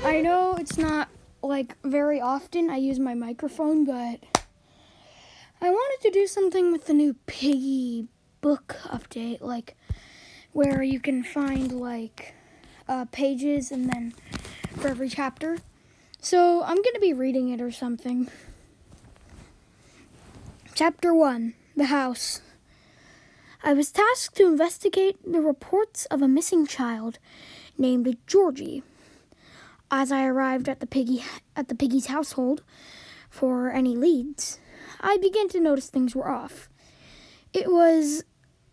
I know it's not like very often I use my microphone, but I wanted to do something with the new Piggy book update, like where you can find like pages and then for every chapter. So I'm going to be reading it or something. Chapter 1, The House. I was tasked to investigate the reports of a missing child named Georgie. As I arrived at the Piggy's household for any leads, I began to notice things were off. It was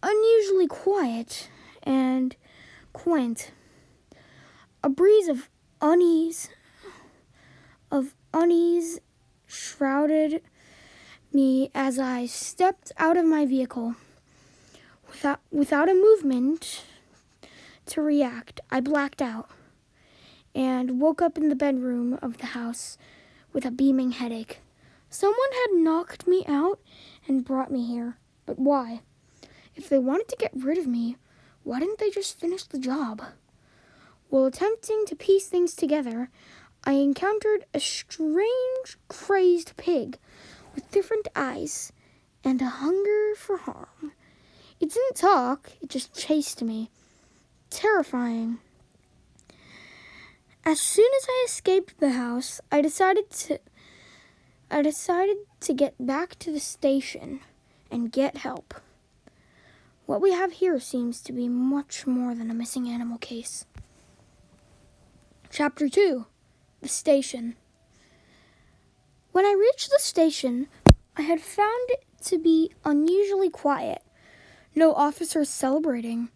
unusually quiet and quaint. A breeze of unease shrouded me as I stepped out of my vehicle. Without a movement to react, I blacked out and woke up in the bedroom of the house with a beaming headache. Someone had knocked me out and brought me here. But why? If they wanted to get rid of me, why didn't they just finish the job? While attempting to piece things together, I encountered a strange, crazed pig with different eyes and a hunger for harm. It didn't talk, it just chased me. Terrifying. As soon as I escaped the house, I decided to get back to the station and get help. What we have here seems to be much more than a missing animal case. Chapter 2, The Station. When I reached the station, I had found it to be unusually quiet. No officers celebrating.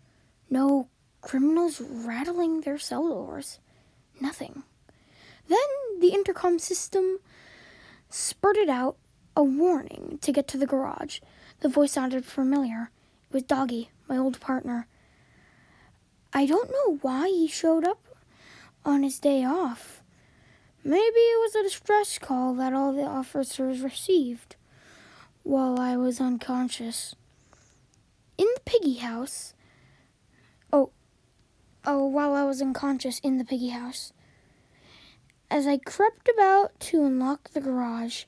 No criminals rattling their cell doors. Nothing. Then the intercom system spurted out a warning to get to the garage. The voice sounded familiar. It was Doggy, my old partner. I don't know why he showed up on his day off. Maybe it was a distress call that all the officers received while I was unconscious. In the Piggy house, while I was unconscious in the Piggy house. As I crept about to unlock the garage,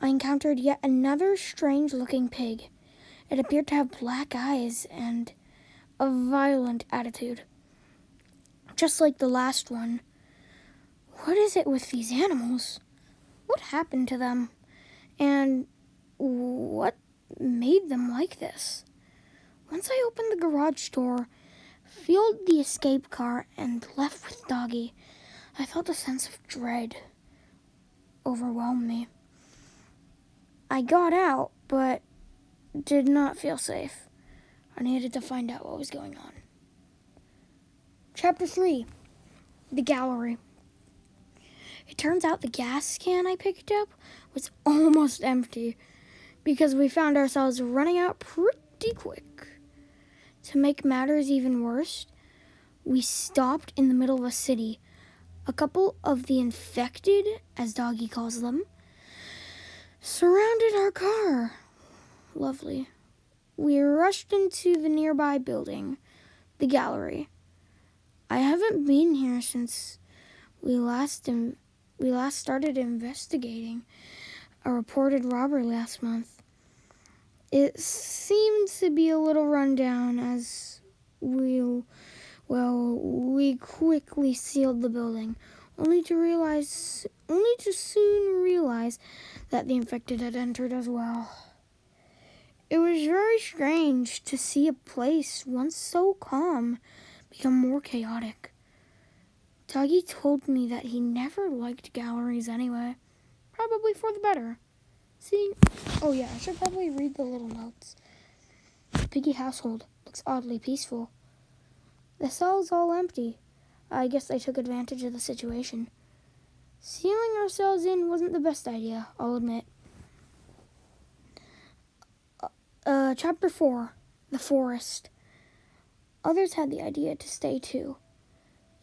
I encountered yet another strange-looking pig. It appeared to have black eyes and a violent attitude, just like the last one. What is it with these animals? What happened to them? And what made them like this? Once I opened the garage door, fueled the escape car, and left with Doggy, I felt a sense of dread overwhelm me. I got out, but did not feel safe. I needed to find out what was going on. Chapter 3, The Gallery. It turns out the gas can I picked up was almost empty because we found ourselves running out pretty quick. To make matters even worse, we stopped in the middle of a city. A couple of the infected, as Doggy calls them, surrounded our car. Lovely. We rushed into the nearby building, the gallery. I haven't been here since we last started investigating a reported robbery last month. It seemed to be a little rundown as we quickly sealed the building, only to soon realize that the infected had entered as well. It was very strange to see a place once so calm become more chaotic. Doggy told me that he never liked galleries anyway, probably for the better. I should probably read the little notes. The Piggy household looks oddly peaceful. The cell's all empty. I guess they took advantage of the situation. Sealing ourselves in wasn't the best idea, I'll admit. Chapter 4, The Forest. Others had the idea to stay too.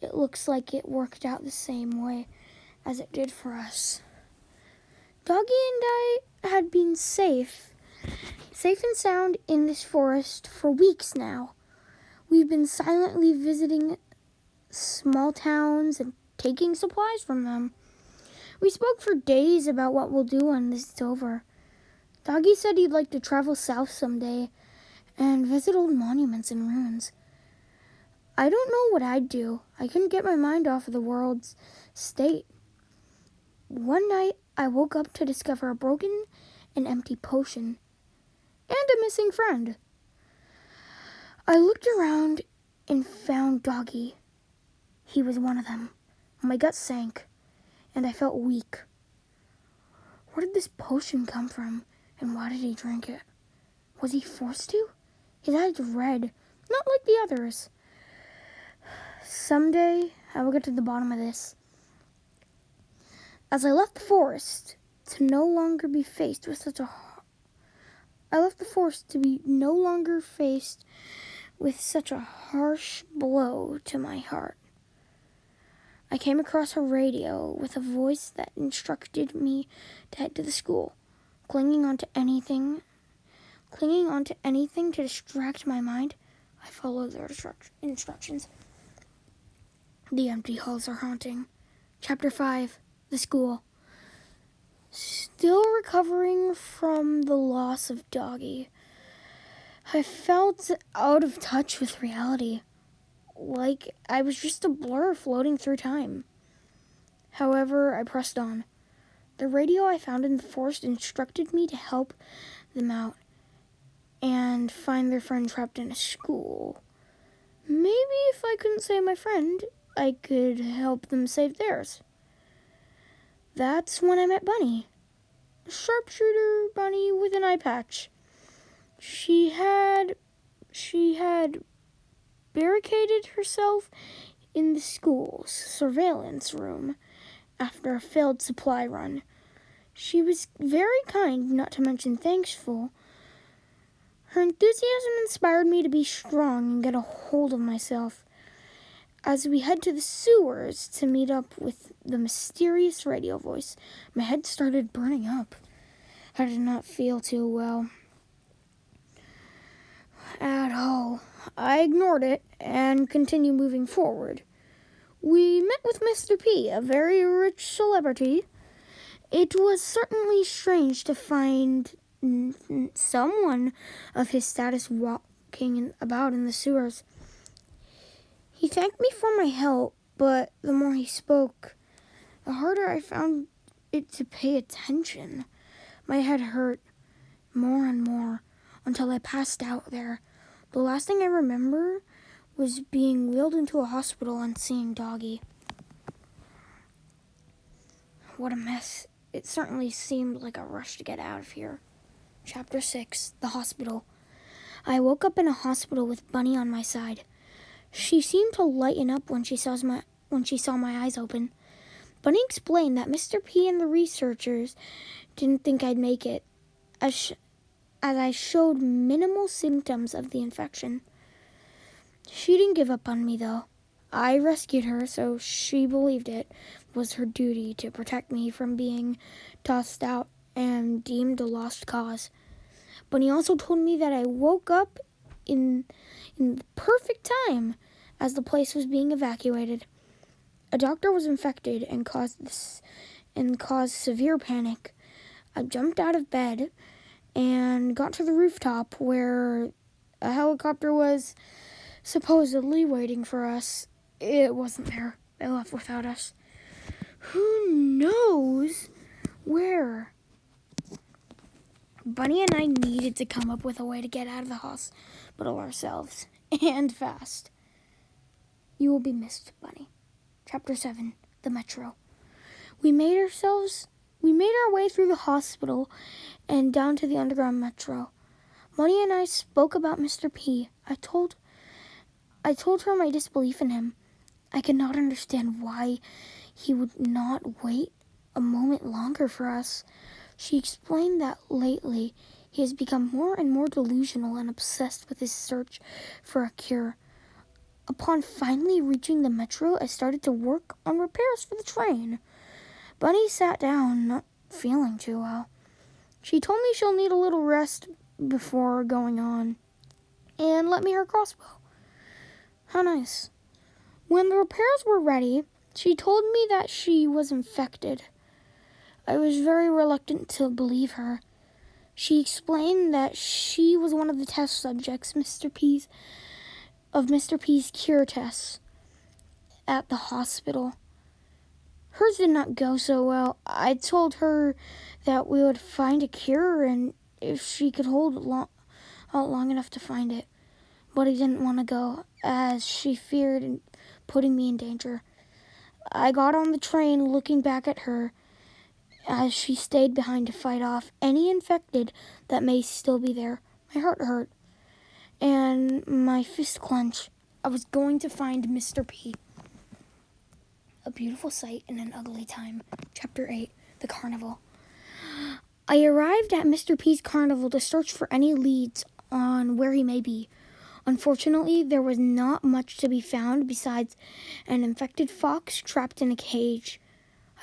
It looks like it worked out the same way as it did for us. Doggy and I had been safe and sound in this forest for weeks now. We've been silently visiting small towns and taking supplies from them. We spoke for days about what we'll do when this is over. Doggy said he'd like to travel south someday and visit old monuments and ruins. I don't know what I'd do. I couldn't get my mind off of the world's state. One night, I woke up to discover a broken and empty potion and a missing friend. I looked around and found Doggy. He was one of them. My gut sank, and I felt weak. Where did this potion come from, and why did he drink it? Was he forced to? His eyes red, not like the others. Someday, I will get to the bottom of this. As I left the forest to no longer be faced with such a harsh blow to my heart. I came across a radio with a voice that instructed me to head to the school, clinging onto anything to distract my mind. I followed their instructions. The empty halls are haunting. Chapter 5, The School. Still recovering from the loss of Doggy, I felt out of touch with reality, like I was just a blur floating through time. However, I pressed on. The radio I found in the forest instructed me to help them out and find their friend trapped in a school. Maybe if I couldn't save my friend, I could help them save theirs. That's when I met Bunny, a sharpshooter bunny with an eye patch. She had barricaded herself in the school's surveillance room after a failed supply run. She was very kind, not to mention thankful. Her enthusiasm inspired me to be strong and get a hold of myself. As we head to the sewers to meet up with the mysterious radio voice, my head started burning up. I did not feel too well at all. I ignored it and continued moving forward. We met with Mr. P, a very rich celebrity. It was certainly strange to find someone of his status walking about in the sewers. He thanked me for my help, but the more he spoke, the harder I found it to pay attention. My head hurt more and more until I passed out there. The last thing I remember was being wheeled into a hospital and seeing Doggy. What a mess. It certainly seemed like a rush to get out of here. Chapter 6, The Hospital. I woke up in a hospital with Bunny on my side. She seemed to lighten up when she saw my eyes open. Bunny explained that Mr. P and the researchers didn't think I'd make it, as I showed minimal symptoms of the infection. She didn't give up on me, though. I rescued her, so she believed it was her duty to protect me from being tossed out and deemed a lost cause. Bunny also told me that I woke up in the perfect time as the place was being evacuated. A doctor was infected and caused severe panic. I jumped out of bed and got to the rooftop where a helicopter was supposedly waiting for us. It wasn't there. They left without us. Who knows where? Bunny and I needed to come up with a way to get out of the hospital ourselves, and fast. You will be missed, Bunny. Chapter 7, The Metro. We made our way through the hospital and down to the underground metro. Bunny and I spoke about Mr. P. I told her my disbelief in him. I could not understand why he would not wait a moment longer for us. She explained that lately he has become more and more delusional and obsessed with his search for a cure. Upon finally reaching the metro, I started to work on repairs for the train. Bunny sat down, not feeling too well. She told me she'll need a little rest before going on, and lent me her crossbow. How nice. When the repairs were ready, She told me that she was infected. I was very reluctant to believe her. She explained that she was one of the test subjects of Mr. P's cure tests at the hospital. Hers did not go so well. I told her that we would find a cure and if she could hold out long enough to find it. But I didn't want to go as she feared putting me in danger. I got on the train looking back at her as she stayed behind to fight off any infected that may still be there. My heart hurt and my fist clenched. I was going to find Mr. P. A beautiful sight in an ugly time. Chapter 8, The Carnival. I arrived at Mr. P's carnival to search for any leads on where he may be. Unfortunately, there was not much to be found besides an infected fox trapped in a cage.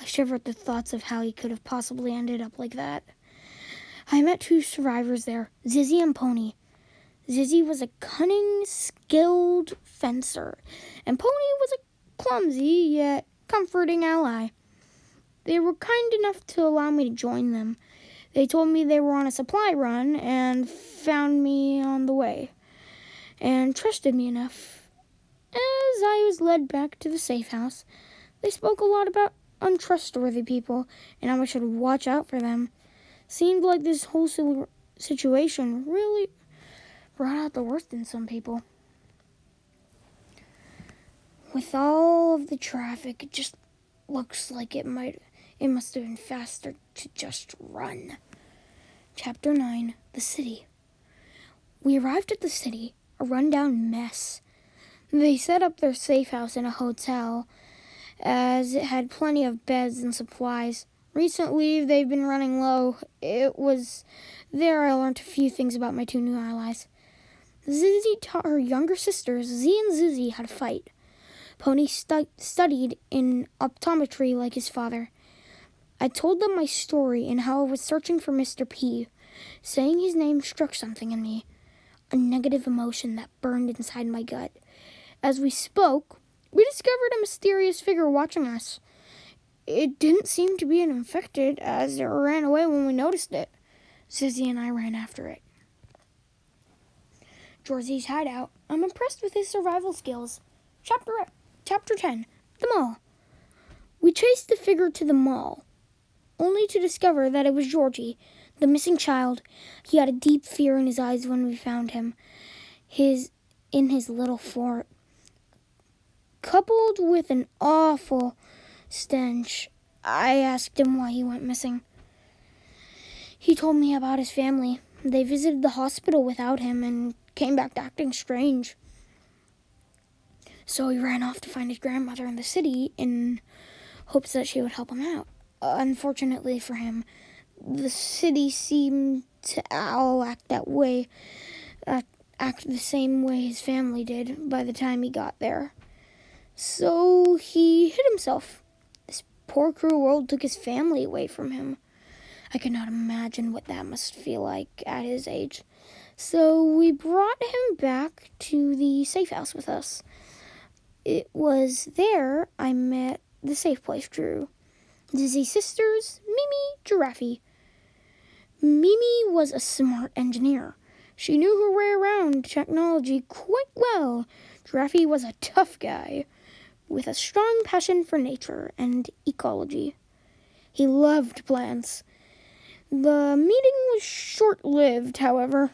I shivered at the thoughts of how he could have possibly ended up like that. I met 2 survivors there, Zizzy and Pony. Zizzy was a cunning, skilled fencer, and Pony was a clumsy yet comforting ally. They were kind enough to allow me to join them. They told me they were on a supply run and found me on the way, and trusted me enough. As I was led back to the safe house, they spoke a lot about untrustworthy people and how I should watch out for them. Seemed like this whole situation really brought out the worst in some people. With all of the traffic, it just looks like it must have been faster to just run. Chapter 9, The City. We arrived at the city, a rundown mess. They set up their safe house in a hotel, as it had plenty of beds and supplies. Recently, they've been running low. It was there I learned a few things about my 2 new allies. Zizzy taught her younger sisters, Z and Zizzy, how to fight. Pony studied in optometry like his father. I told them my story and how I was searching for Mr. P. Saying his name struck something in me, a negative emotion that burned inside my gut. As we spoke, we discovered a mysterious figure watching us. It didn't seem to be an infected, as it ran away when we noticed it. Zizzy and I ran after it. Georgie's hideout. I'm impressed with his survival skills. Chapter 10, The Mall. We chased the figure to the mall, only to discover that it was Georgie, the missing child. He had a deep fear in his eyes when we found him, in his little fort, coupled with an awful stench. I asked him why he went missing. He told me about his family. They visited the hospital without him and came back acting strange. So he ran off to find his grandmother in the city in hopes that she would help him out. Unfortunately for him, the city seemed to all act the same way his family did by the time he got there. So he hid himself. This poor, cruel world took his family away from him. I could not imagine what that must feel like at his age. So we brought him back to the safe house with us. It was there I met the safe place crew. Dizzy sisters, Mimi, Giraffe. Mimi was a smart engineer. She knew her way around technology quite well. Giraffe was a tough guy with a strong passion for nature and ecology. He loved plants. The meeting was short-lived, however,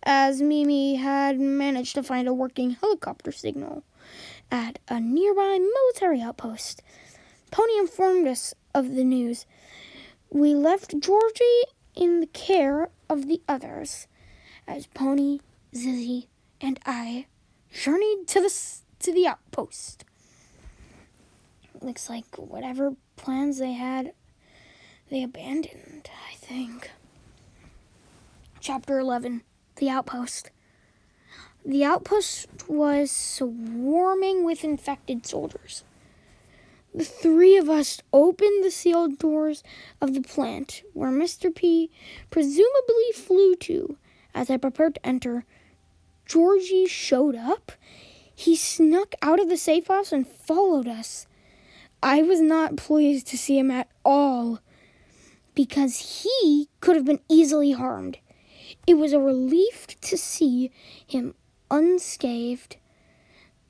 as Mimi had managed to find a working helicopter signal at a nearby military outpost. Pony informed us of the news. We left Georgie in the care of the others, as Pony, Zizzy, and I journeyed to the outpost. Looks like whatever plans they had, they abandoned, I think. Chapter 11, The Outpost. The outpost was swarming with infected soldiers. The 3 of us opened the sealed doors of the plant where Mr. P presumably flew to. As I prepared to enter, Georgie showed up. He snuck out of the safe house and followed us. I was not pleased to see him at all because he could have been easily harmed. It was a relief to see him unscathed,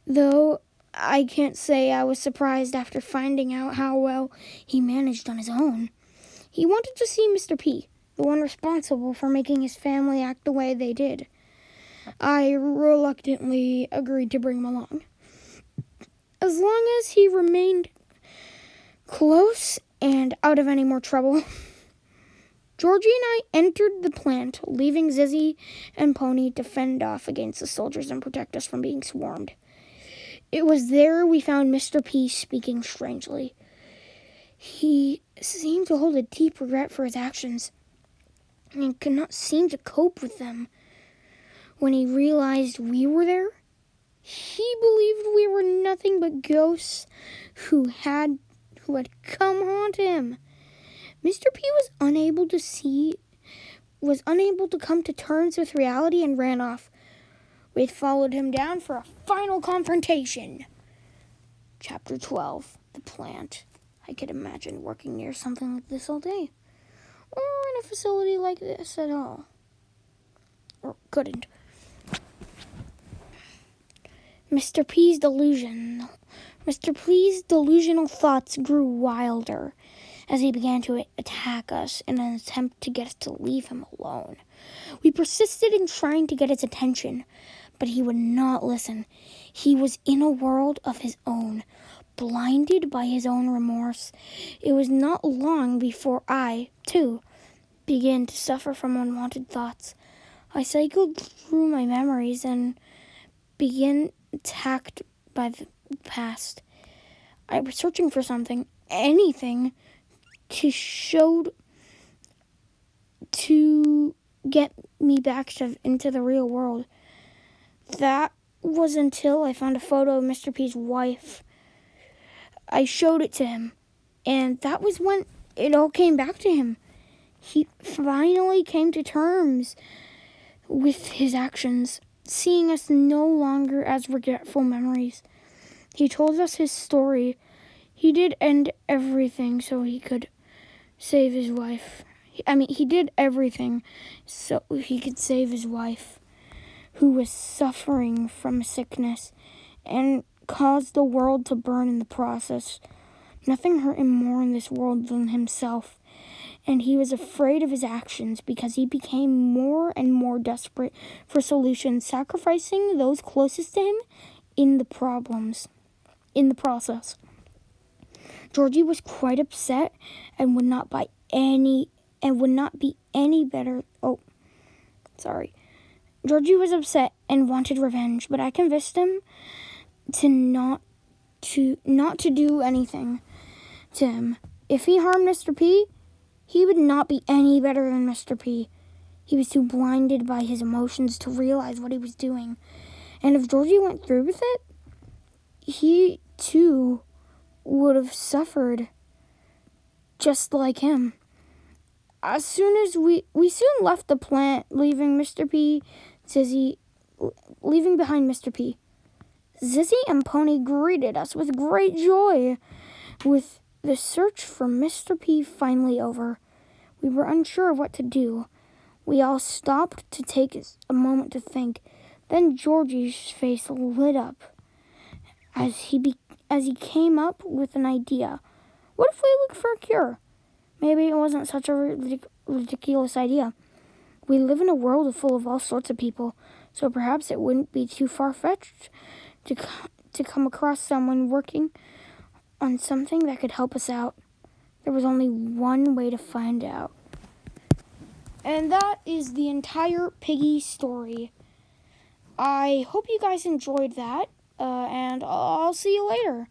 though I can't say I was surprised after finding out how well he managed on his own. He wanted to see Mr. P, the one responsible for making his family act the way they did. I reluctantly agreed to bring him along, as long as he remained close and out of any more trouble. Georgie and I entered the plant, leaving Zizzy and Pony to fend off against the soldiers and protect us from being swarmed. It was there we found Mr. P speaking strangely. He seemed to hold a deep regret for his actions and could not seem to cope with them. When he realized we were there, he believed we were nothing but ghosts who had come haunt him. Mr. P was unable to come to terms with reality and ran off. We had followed him down for a final confrontation. Chapter 12, The Plant. I could imagine working near something like this all day, or in a facility like this at all. Or couldn't. Mr. P's delusional thoughts grew wilder as he began to attack us in an attempt to get us to leave him alone. We persisted in trying to get his attention, but he would not listen. He was in a world of his own, blinded by his own remorse. It was not long before I, too, began to suffer from unwanted thoughts. I cycled through my memories and began attacked by the past. I was searching for something, anything, to get me back into the real world. That was until I found a photo of Mr. P's wife. I showed it to him, and that was when it all came back to him. He finally came to terms with his actions, seeing us no longer as regretful memories. He told us his story. He did end everything so he could save his wife. He did everything so he could save his wife, who was suffering from sickness, and caused the world to burn in the process. Nothing hurt him more in this world than himself, and he was afraid of his actions because he became more and more desperate for solutions, sacrificing those closest to him in the process. Georgie was quite upset and would not be any better. Georgie was upset and wanted revenge, but I convinced him not to do anything to him. If he harmed Mr. P, he would not be any better than Mr. P. He was too blinded by his emotions to realize what he was doing. And if Georgie went through with it, he too would have suffered just like him. As soon as we soon left the plant, leaving behind Mr. P. Zizzy and Pony greeted us with great joy. With the search for Mr. P finally over, we were unsure of what to do. We all stopped to take a moment to think. Then Georgie's face lit up as he came up with an idea. What if we look for a cure? Maybe it wasn't such a ridiculous idea. We live in a world full of all sorts of people, so perhaps it wouldn't be too far-fetched to come across someone working on something that could help us out. There was only one way to find out. And that is the entire Piggy story. I hope you guys enjoyed that, and I'll see you later.